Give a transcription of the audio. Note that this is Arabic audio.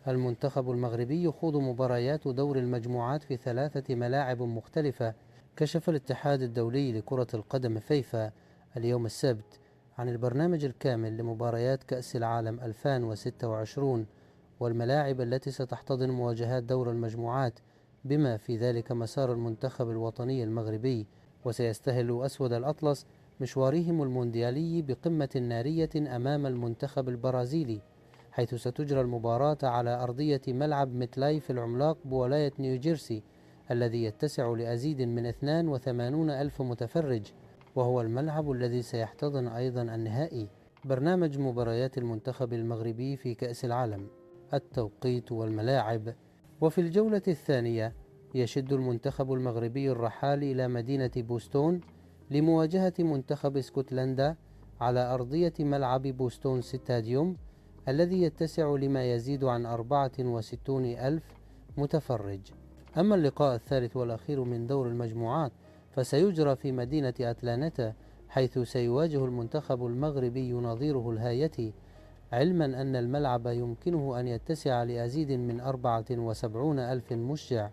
المنتخب المغربي يخوض مباريات دور المجموعات في 3 ملاعب مختلفة. كشف الاتحاد الدولي لكرة القدم فيفا اليوم السبت عن البرنامج الكامل لمباريات كأس العالم 2026 والملاعب التي ستحتضن مواجهات دور المجموعات، بما في ذلك مسار المنتخب الوطني المغربي. وسيستهل أسود الأطلس مشوارهم المونديالي بقمة نارية أمام المنتخب البرازيلي، حيث ستجرى المباراة على أرضية ملعب ميتلايف العملاق بولاية نيوجيرسي، الذي يتسع لأزيد من 82 ألف متفرج، وهو الملعب الذي سيحتضن أيضا النهائي. برنامج مباريات المنتخب المغربي في كأس العالم: التوقيت والملاعب. وفي الجولة الثانية يشد المنتخب المغربي الرحال إلى مدينة بوستون لمواجهة منتخب اسكتلندا على أرضية ملعب بوستون ستاديوم، الذي يتسع لما يزيد عن 64 ألف متفرج. أما اللقاء الثالث والأخير من دور المجموعات فسيجرى في مدينة أتلانتا، حيث سيواجه المنتخب المغربي نظيره الهايتي، علما أن الملعب يمكنه أن يتسع لأزيد من 74 ألف مشجع.